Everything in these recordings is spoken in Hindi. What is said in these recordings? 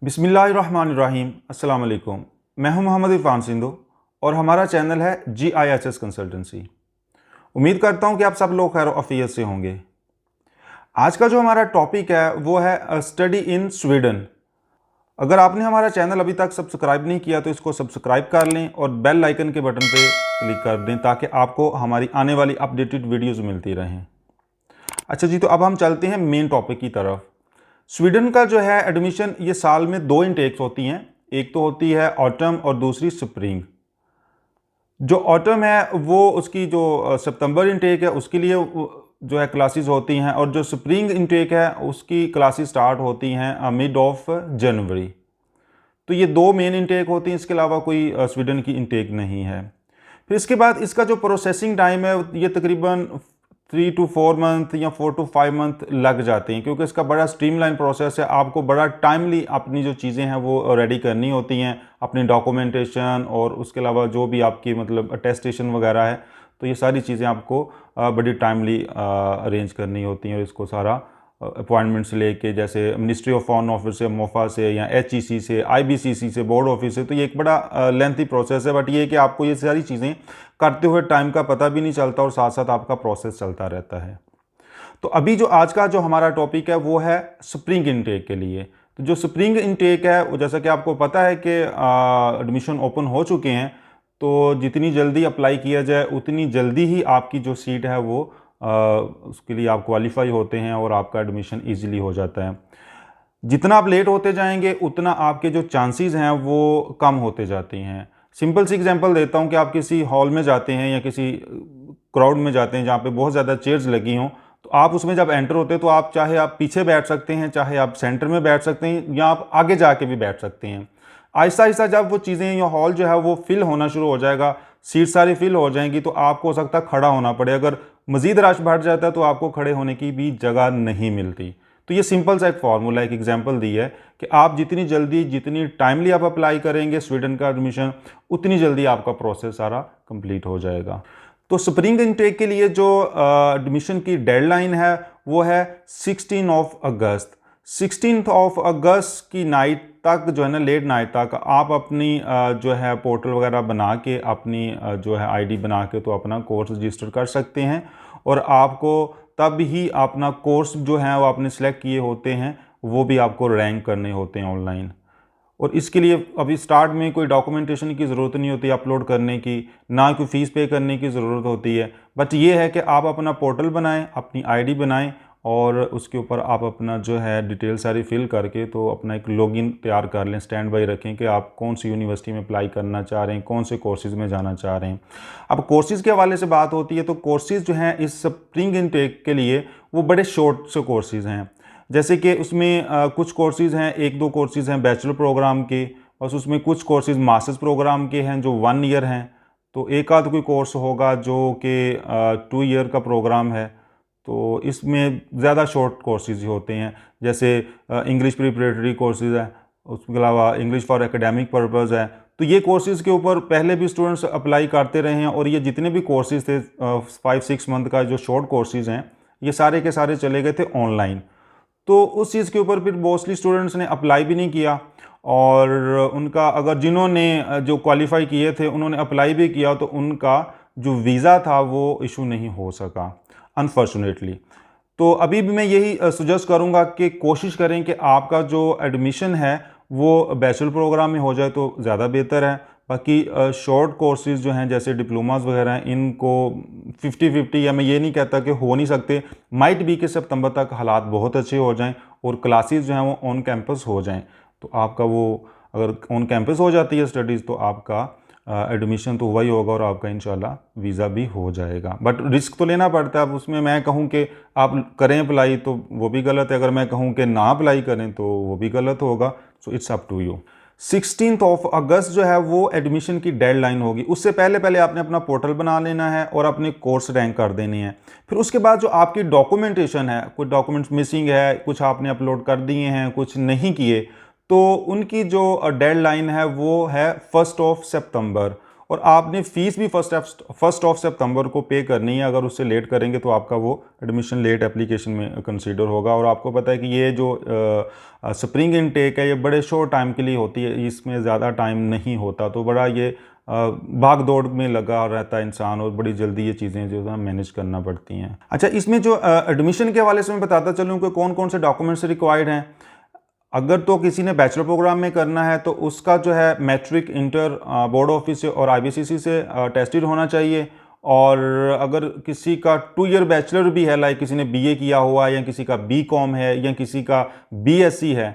बिस्मिल्लाहिर्रहमानिर्रहीम। अस्सलाम वालेकुम। मैं हूं मोहम्मद इरफान सिंधु और हमारा चैनल है GIHS कंसल्टेंसी। उम्मीद करता हूं कि आप सब लोग खैर आफियत से होंगे। आज का जो हमारा टॉपिक है वो है स्टडी इन स्वीडन। अगर आपने हमारा चैनल अभी तक सब्सक्राइब नहीं किया तो इसको सब्सक्राइब कर लें और बेल आइकन के बटन पे क्लिक कर दें ताकि आपको हमारी आने वाली अपडेटेड वीडियोज़ मिलती रहें। अच्छा जी, तो अब हम चलते हैं मेन टॉपिक की तरफ। स्वीडन का जो है एडमिशन, ये साल में दो इनटेक्स होती हैं। एक तो होती है ऑटम और दूसरी स्प्रिंग। जो ऑटम है वो उसकी जो सितंबर इनटेक है उसके लिए जो है क्लासेस होती हैं, और जो स्प्रिंग इनटेक है उसकी क्लासेस स्टार्ट होती हैं मिड ऑफ जनवरी। तो ये दो मेन इनटेक होती हैं, इसके अलावा कोई स्वीडन की इनटेक नहीं है। फिर इसके बाद इसका जो प्रोसेसिंग टाइम है ये तकरीबन 3 to 4 मंथ या 4 to 5 मंथ लग जाते हैं, क्योंकि इसका बड़ा स्ट्रीमलाइन प्रोसेस है। आपको बड़ा टाइमली अपनी जो चीज़ें हैं वो रेडी करनी होती हैं, अपनी डॉक्यूमेंटेशन और उसके अलावा जो भी आपकी मतलब अटेस्टेशन वगैरह है, तो ये सारी चीज़ें आपको बड़ी टाइमली अरेंज करनी होती हैं। और इसको सारा अपॉइंटमेंट से लेके, जैसे मिनिस्ट्री ऑफ फॉरेन ऑफिस से, मोफा से, या HEC से, IBCC से, बोर्ड ऑफिस से, तो ये एक बड़ा लेंथी प्रोसेस है। बट ये कि आपको ये सारी चीज़ें करते हुए टाइम का पता भी नहीं चलता और साथ साथ आपका प्रोसेस चलता रहता है। तो अभी जो आज का जो हमारा टॉपिक है वो है स्प्रिंग इनटेक के लिए। तो जो स्प्रिंग इनटेक है वो, जैसा कि आपको पता है कि एडमिशन ओपन हो चुके हैं, तो जितनी जल्दी अप्लाई किया जाए उतनी जल्दी ही आपकी जो सीट है वो उसके लिए आप क्वालिफाई होते हैं और आपका एडमिशन ईजिली हो जाता है। जितना आप लेट होते जाएंगे उतना आपके जो चांसेस हैं वो कम होते जाते हैं। सिंपल सी एग्जांपल देता हूं कि आप किसी हॉल में जाते हैं या किसी क्राउड में जाते हैं जहां पे बहुत ज़्यादा चेयर्स लगी हों, तो आप उसमें जब एंटर होते हैं तो आप चाहे आप पीछे बैठ सकते हैं, चाहे आप सेंटर में बैठ सकते हैं, या आप आगे जाके भी बैठ सकते हैं। आहिस्ता आहिस्ता जब वो चीज़ें या हॉल जो है वो फिल होना शुरू हो जाएगा, सीट सारी फिल हो जाएंगी, तो आपको हो सकता है खड़ा होना पड़े। अगर मज़ीद रश बढ़ जाता है तो आपको खड़े होने की भी जगह नहीं मिलती। तो ये सिंपल सा एक फार्मूला, एक एग्जांपल दी है कि आप जितनी जल्दी, जितनी टाइमली आप अप्लाई करेंगे स्वीडन का एडमिशन, उतनी जल्दी आपका प्रोसेस सारा कंप्लीट हो जाएगा। तो स्प्रिंग इनटेक के लिए जो एडमिशन की डेडलाइन है वो है 16 अगस्त। 16 अगस्त की नाइट तक जो है ना, लेट नाइट तक आप अपनी जो है पोर्टल वगैरह बना के, अपनी जो है ID बना के तो अपना कोर्स रजिस्टर कर सकते हैं। और आपको तब ही अपना कोर्स जो है वो आपने सेलेक्ट किए होते हैं वो भी आपको रैंक करने होते हैं ऑनलाइन। और इसके लिए अभी स्टार्ट में कोई डॉक्यूमेंटेशन की ज़रूरत नहीं होती अपलोड करने की, ना कोई फ़ीस पे करने की ज़रूरत होती है। बट ये है कि आप अपना पोर्टल बनाएं, अपनी ID बनाएं और उसके ऊपर आप अपना जो है डिटेल सारी फिल करके तो अपना एक लॉगिन तैयार कर लें, स्टैंड बाई रखें कि आप कौन सी यूनिवर्सिटी में अप्लाई करना चाह रहे हैं, कौन से कोर्सेज़ में जाना चाह रहे हैं। अब कोर्सेज़ के हवाले से बात होती है तो कोर्सेज़ जो हैं इस स्प्रिंग इनटेक के लिए वो बड़े शॉर्ट से कोर्सेज़ हैं। जैसे कि उसमें कुछ कोर्सेज़ हैं, 1-2 कोर्सेज़ हैं बैचलर प्रोग्राम के, और उसमें कुछ कोर्सेज़ मास्टर्स प्रोग्राम के हैं जो 1 ईयर हैं। तो एक आध कोई कोर्स होगा जो कि 2 ईयर का प्रोग्राम है। तो इसमें ज़्यादा शॉर्ट कोर्सेज़ ही होते हैं, जैसे इंग्लिश प्रिपरेटरी कोर्सेज़ है, उसके अलावा इंग्लिश फॉर एकेडमिक पर्पज़ है। तो ये कोर्सेज़ के ऊपर पहले भी स्टूडेंट्स अप्लाई करते रहे हैं, और ये जितने भी कोर्सेज़ थे 5-6 मंथ का जो शॉर्ट कोर्सेज़ हैं, ये सारे के सारे चले गए थे ऑनलाइन। तो उस चीज़ के ऊपर फिर मोस्टली स्टूडेंट्स ने अप्लाई भी नहीं किया, और उनका अगर जिन्होंने जो क्वालिफाई किए थे उन्होंने अप्लाई भी किया तो उनका जो वीज़ा था वो इशू नहीं हो सका, अनफॉर्चुनेटली। तो अभी भी मैं यही सजेस्ट करूंगा कि कोशिश करें कि आपका जो एडमिशन है वो बैचलर प्रोग्राम में हो जाए तो ज़्यादा बेहतर है। बाकी शॉर्ट कोर्सेज़ जो हैं जैसे डिप्लोमास वगैरह हैं, इनको 50-50, या मैं ये नहीं कहता कि हो नहीं सकते, माइट भी कि सितंबर तक हालात बहुत अच्छे हो जाएं और क्लासेस जो हैं वो ऑन कैंपस हो जाएं। तो आपका वो अगर ऑन कैंपस हो जाती है स्टडीज़ तो आपका एडमिशन तो हुआ ही होगा और आपका इंशाल्लाह वीज़ा भी हो जाएगा। बट रिस्क तो लेना पड़ता है। अब उसमें मैं कहूँ कि आप करें अप्लाई तो वो भी गलत है, अगर मैं कहूँ कि ना अप्लाई करें तो वो भी गलत होगा। So it's up to you. 16 अगस्त जो है वो एडमिशन की डेडलाइन होगी। उससे पहले पहले आपने अपना पोर्टल बना लेना है और अपने कोर्स रैंक कर देने हैं। फिर उसके बाद जो आपकी डॉक्यूमेंटेशन है, कुछ डॉक्यूमेंट्स मिसिंग है, कुछ आपने अपलोड कर दिए हैं, कुछ नहीं किए, तो उनकी जो डेडलाइन है वो है 1 सितंबर। और आपने फ़ीस भी फर्स्ट ऑफ सितंबर को पे करनी है। अगर उससे लेट करेंगे तो आपका वो एडमिशन लेट एप्लीकेशन में कंसीडर होगा। और आपको पता है कि ये जो स्प्रिंग इनटेक है ये बड़े शॉर्ट टाइम के लिए होती है, इसमें ज़्यादा टाइम नहीं होता, तो बड़ा ये भाग दौड़ में लगा रहता है इंसान और बड़ी जल्दी ये चीज़ें जो है मैनेज करना पड़ती हैं। अच्छा, इसमें जो एडमिशन के हवाले से मैं बताता चलूँ कि कौन कौन से डॉक्यूमेंट्स रिक्वायर्ड हैं। अगर तो किसी ने बैचलर प्रोग्राम में करना है तो उसका जो है मैट्रिक, इंटर, बोर्ड ऑफिस से और आईबीसीसी से टेस्टेड होना चाहिए। और अगर किसी का 2 ईयर बैचलर भी है, लाइक किसी ने बीए किया हुआ है या किसी का बीकॉम है या किसी का बीएससी है,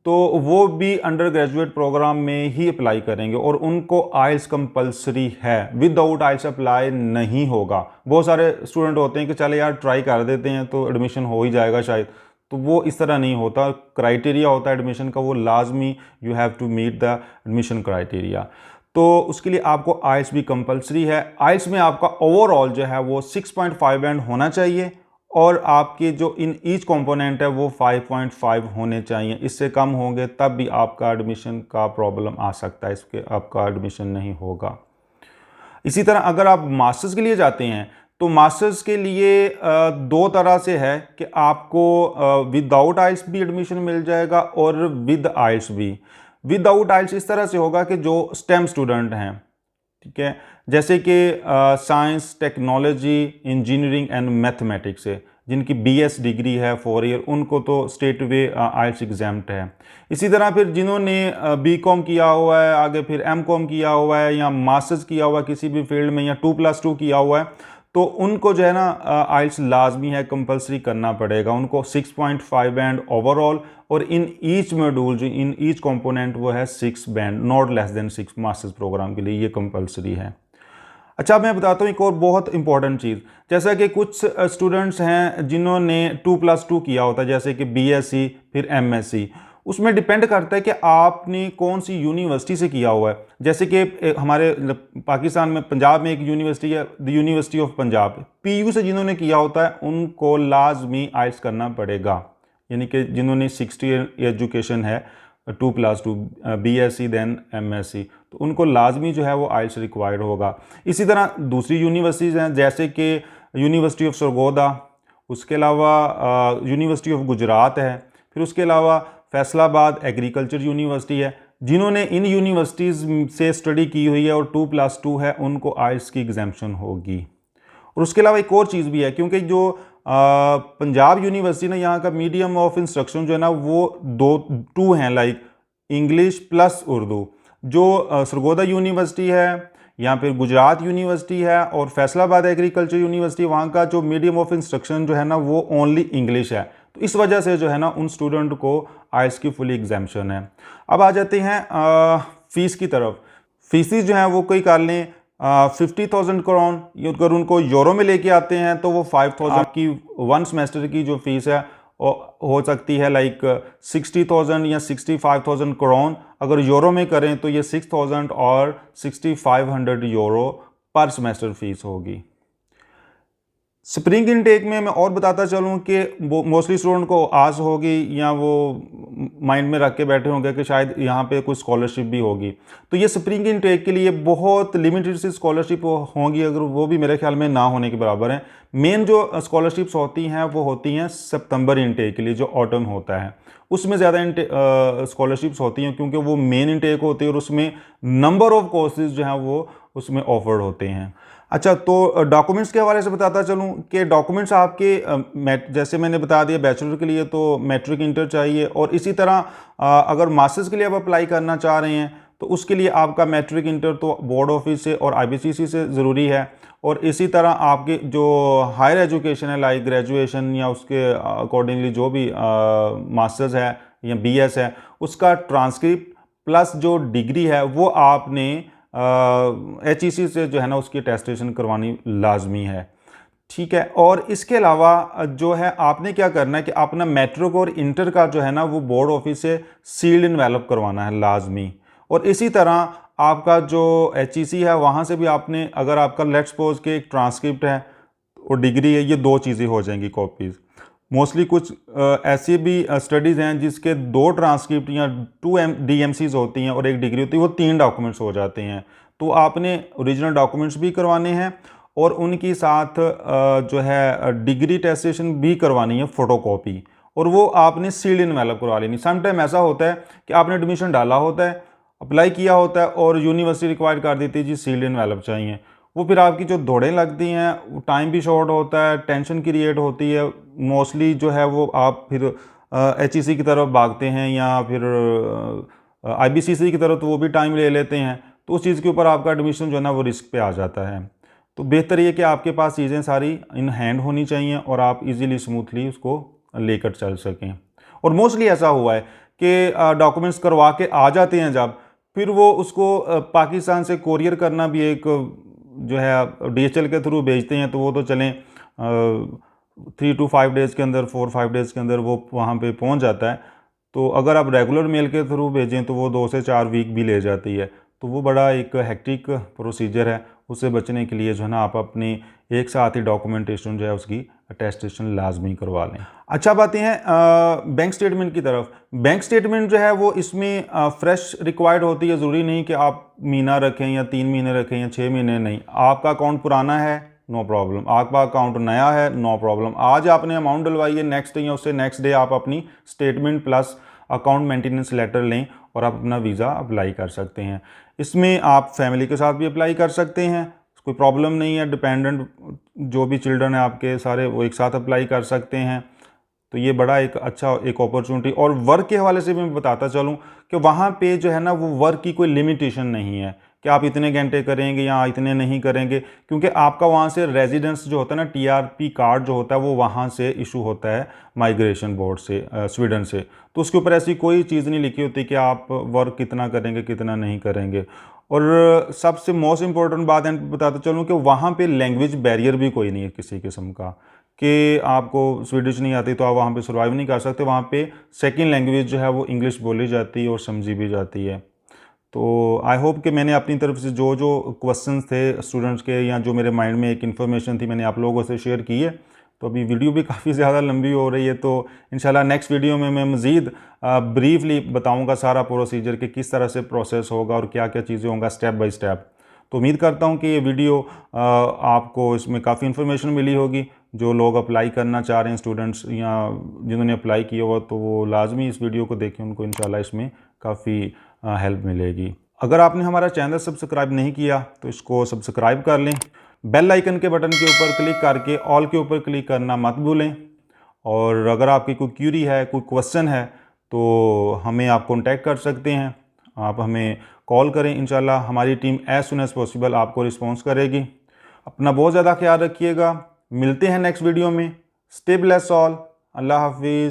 तो वो भी अंडर ग्रेजुएट प्रोग्राम में ही अप्लाई करेंगे और उनको आइल्स कंपलसरी है, विदाउट आइल्स अप्लाई नहीं होगा। बहुत सारे स्टूडेंट होते हैं कि चले यार ट्राई कर देते हैं तो एडमिशन हो ही जाएगा शायद, तो वो इस तरह नहीं होता। क्राइटेरिया होता है एडमिशन का, वो लाजमी, you have to meet the admission criteria. तो उसके लिए आपको आइल्स भी कंपलसरी है। आइल्स में आपका ओवरऑल जो है वो 6.5 बैंड होना चाहिए और आपके जो इन ईच कंपोनेंट है वो 5.5 होने चाहिए। इससे कम होंगे तब भी आपका एडमिशन का प्रॉब्लम आ सकता है, इसके आपका एडमिशन नहीं होगा। इसी तरह अगर आप मास्टर्स के लिए जाते हैं तो मास्टर्स के लिए 2 तरह से है कि आपको विदाउट आइल्स भी एडमिशन मिल जाएगा और विद आइल्स भी। विदाउट आइल्स इस तरह से होगा कि जो स्टेम स्टूडेंट हैं, ठीक है, जैसे कि science, technology, engineering and mathematics है, जिनकी बीएस डिग्री है 4 ईयर, उनको तो स्टेट वे आइल्स एग्जाम्प्ट है। इसी तरह फिर जिन्होंने बीकॉम किया हुआ है, आगे फिर एमकॉम किया हुआ है या मास्टर्स किया हुआ है किसी भी फील्ड में या 2+2 किया हुआ है, तो उनको जो है ना आइल्स लाजमी है, कंपलसरी करना पड़ेगा। उनको 6.5 बैंड ओवरऑल और इन ईच मॉड्यूल जो इन ईच कंपोनेंट वो है 6 band, not less than 6 masters programme के लिए ये कंपलसरी है। अच्छा, मैं बताता हूँ एक और बहुत इंपॉर्टेंट चीज़, जैसा कि कुछ स्टूडेंट्स हैं जिन्होंने 2+2 किया होता है, जैसे कि बीएससी फिर एमएससी, उसमें डिपेंड करता है कि आपने कौन सी यूनिवर्सिटी से किया हुआ है। जैसे कि हमारे पाकिस्तान में पंजाब में एक यूनिवर्सिटी है, the university of Punjab, PU से जिन्होंने किया होता है उनको लाजमी आइल्स करना पड़ेगा। यानी कि जिन्होंने 60 एजुकेशन है 2+2 बीएससी देन एमएससी, तो उनको लाजमी जो है वो आइल्स रिक्वायर्ड होगा। इसी तरह दूसरी यूनिवर्सिटीज़ हैं जैसे कि यूनिवर्सिटी ऑफ सरगोदा, उसके अलावा यूनिवर्सिटी ऑफ गुजरात है, फिर उसके अलावा फैसलाबाद एग्रीकल्चर यूनिवर्सिटी है। जिन्होंने इन यूनिवर्सिटीज़ से स्टडी की हुई है और 2+2 है उनको आइल्स की एग्जाम्पशन होगी। और उसके अलावा एक और चीज़ भी है, क्योंकि जो पंजाब यूनिवर्सिटी ना, यहाँ का मीडियम ऑफ इंस्ट्रक्शन जो है ना वो 2 हैं, लाइक इंग्लिश प्लस उर्दू। जो सरगोदा यूनिवर्सिटी है या फिर गुजरात यूनिवर्सिटी है और फैसलाबाद एग्रीकल्चर यूनिवर्सिटी, वहाँ का जो मीडियम ऑफ इंस्ट्रक्शन जो है ना वो ओनली इंग्लिश है। तो इस वजह से जो है ना उन स्टूडेंट को आइल्स की फुली एग्जाम्पशन है। अब आ जाते हैं फ़ीस की तरफ। फीसिस जो है वो कोई कर लें 50,000 करोन, अगर उनको यूरो में लेके आते हैं तो वो 5,000 की 1 सेमेस्टर की जो फीस है हो सकती है लाइक 60,000 या 65,000 करोन। अगर यूरो में करें तो ये 6,000 और 6,500 यूरो पर सेमेस्टर फीस होगी। स्प्रिंग इनटेक में मैं और बताता चलूँ कि मोस्टली स्टूडेंट को आस होगी या वो माइंड में रख के बैठे होंगे कि शायद यहाँ पे कोई स्कॉलरशिप भी होगी। तो ये स्प्रिंग इनटेक के लिए बहुत लिमिटेड सी स्कॉलरशिप होंगी, अगर वो भी मेरे ख्याल में ना होने के बराबर हैं। मेन जो स्कॉलरशिप्स होती हैं वो होती हैं सितंबर इनटेक के लिए, जो ऑटम होता है उसमें ज़्यादा स्कॉलरशिप्स होती हैं, क्योंकि वो मेन इनटेक होती है और उसमें नंबर ऑफ कोर्सेज जो हैं वो उसमें ऑफर्ड होते हैं। अच्छा, तो डॉक्यूमेंट्स के हवाले से बताता चलूँ कि डॉक्यूमेंट्स आपके जैसे मैंने बता दिया बैचलर के लिए तो मैट्रिक, इंटर चाहिए, और इसी तरह अगर मास्टर्स के लिए आप अप्लाई करना चाह रहे हैं तो उसके लिए आपका मैट्रिक, इंटर तो बोर्ड ऑफिस से और आईबीसीसी से ज़रूरी है। और इसी तरह आपके जो हायर एजुकेशन है लाइक ग्रेजुएशन या उसके अकॉर्डिंगली जो भी मास्टर्स है या बीएस है, उसका ट्रांसक्रिप्ट प्लस जो डिग्री है वो आपने HEC से जो है ना उसकी अटेस्टेशन करवानी लाजमी है, ठीक है। और इसके अलावा जो है आपने क्या करना है कि अपना मैट्रिक और इंटर का जो है ना वो बोर्ड ऑफिस से सील्ड इनवेलप करवाना है लाजमी। और इसी तरह आपका जो HEC है वहाँ से भी आपने, अगर आपका लेट्स सपोज के एक ट्रांसक्रिप्ट है और डिग्री है, ये 2 चीज़ें हो जाएंगी कॉपीज़। मोस्टली कुछ ऐसी भी स्टडीज़ हैं जिसके 2 ट्रांसक्रिप्ट या 2 DMCs होती हैं और एक डिग्री होती है, वो 3 डॉक्यूमेंट्स हो जाते हैं। तो आपने ओरिजिनल डॉक्यूमेंट्स भी करवाने हैं और उनकी साथ जो है डिग्री टेस्टेशन भी करवानी है, फ़ोटोकॉपी, और वो आपने सील्ड इनवेलप करवा लेनी। सम टाइम ऐसा होता है कि आपने एडमिशन डाला होता है, अप्लाई किया होता है और यूनिवर्सिटी रिक्वायर कर देती है जी सील्ड इनवेलप चाहिए। वो फिर आपकी जो दौड़ें लगती हैं, टाइम भी शॉर्ट होता है, टेंशन क्रिएट होती है, मोस्टली जो है वो आप फिर HEC की तरफ भागते हैं या फिर IBCC की तरफ, तो वो भी टाइम ले लेते हैं। तो उस चीज़ के ऊपर आपका एडमिशन जो है ना वो रिस्क पे आ जाता है। तो बेहतर ये कि आपके पास चीज़ें सारी इन हैंड होनी चाहिए और आप इजीली स्मूथली उसको लेकर चल सकें। और मोस्टली ऐसा हुआ है कि डॉक्यूमेंट्स करवा के आ जाते हैं जब, फिर वो उसको पाकिस्तान से कोरियर करना भी एक जो है DHL के थ्रू भेजते हैं, तो वो तो चलें 3 to 5 डेज़ के अंदर, 4-5 डेज़ के अंदर वो वहाँ पे पहुँच जाता है। तो अगर आप रेगुलर मेल के थ्रू भेजें तो वो 2 से 4 वीक भी ले जाती है। तो वो बड़ा एक हेक्टिक प्रोसीजर है। उससे बचने के लिए जो है ना आप अपनी एक साथ ही डॉक्यूमेंटेशन जो है उसकी अटेस्टेशन लाजमी करवा लें। अच्छा, बातें हैं बैंक स्टेटमेंट की तरफ। बैंक स्टेटमेंट जो है वो इसमें फ्रेश रिक्वायर्ड होती है। ज़रूरी नहीं कि आप महीना रखें या 3 महीने रखें या 6 महीने, नहीं। आपका अकाउंट पुराना है, नो प्रॉब्लम। आपका अकाउंट नया है, नो प्रॉब्लम। आज आपने अमाउंट डलवाई है, नेक्स्ट डे या उससे नेक्स्ट डे आप अपनी statement plus account maintenance letter लें और आप अपना वीज़ा अप्लाई कर सकते हैं। इसमें आप फैमिली के साथ भी अप्लाई कर सकते हैं, कोई प्रॉब्लम नहीं है। डिपेंडेंट जो भी चिल्ड्रन है आपके सारे, वो एक साथ अप्लाई कर सकते हैं। तो ये बड़ा एक अच्छा एक अपॉर्चुनिटी। और वर्क के हवाले से भी मैं बताता चलूँ कि वहाँ पे जो है ना वो वर्क की कोई लिमिटेशन नहीं है कि आप इतने घंटे करेंगे या इतने नहीं करेंगे, क्योंकि आपका वहाँ से रेजिडेंस जो होता है ना, TRP कार्ड जो होता है वो वहाँ से इशू होता है माइग्रेशन बोर्ड से, स्वीडन से। तो उसके ऊपर ऐसी कोई चीज़ नहीं लिखी होती कि आप वर्क कितना करेंगे कितना नहीं करेंगे। और सबसे मोस्ट इम्पोर्टेंट बात है, बताता चलूँ कि वहाँ पे लैंग्वेज बैरियर भी कोई नहीं है किसी किस्म का, कि आपको स्वीडिश नहीं आती तो आप वहाँ पे सर्वाइव नहीं कर सकते। वहाँ पे सेकंड लैंग्वेज जो है वो इंग्लिश बोली जाती है और समझी भी जाती है। तो आई होप कि मैंने अपनी तरफ से जो जो क्वेश्चंस थे स्टूडेंट्स के या जो मेरे माइंड में एक इन्फॉर्मेशन थी मैंने आप लोगों से शेयर की है। तो अभी वीडियो भी काफ़ी ज़्यादा लंबी हो रही है, तो इंशाल्लाह नेक्स्ट वीडियो में मैं मज़ीद ब्रीफली बताऊंगा सारा प्रोसीजर कि किस तरह से प्रोसेस होगा और क्या क्या चीज़ें होंगी स्टेप बाय स्टेप। तो उम्मीद करता हूं कि ये वीडियो आपको इसमें काफ़ी इन्फॉर्मेशन मिली होगी। जो लोग अप्लाई करना चाह रहे हैं स्टूडेंट्स या जिन्होंने अप्लाई किया हुआ, तो वो लाजमी इस वीडियो को देखें, उनको इंशाल्लाह इसमें काफ़ी हेल्प मिलेगी। अगर आपने हमारा चैनल सब्सक्राइब नहीं किया तो इसको सब्सक्राइब कर लें। बेल आइकन के बटन के ऊपर क्लिक करके ऑल के ऊपर क्लिक करना मत भूलें। और अगर आपकी कोई क्यूरी है, कोई क्वेश्चन है, तो हमें आप कॉन्टैक्ट कर सकते हैं। आप हमें कॉल करें, इंशाल्लाह हमारी team as soon as possible आपको रिस्पॉन्स करेगी। अपना बहुत ज़्यादा ख्याल रखिएगा। मिलते हैं नेक्स्ट वीडियो में। Stay bless all. अल्लाह हाफिज़।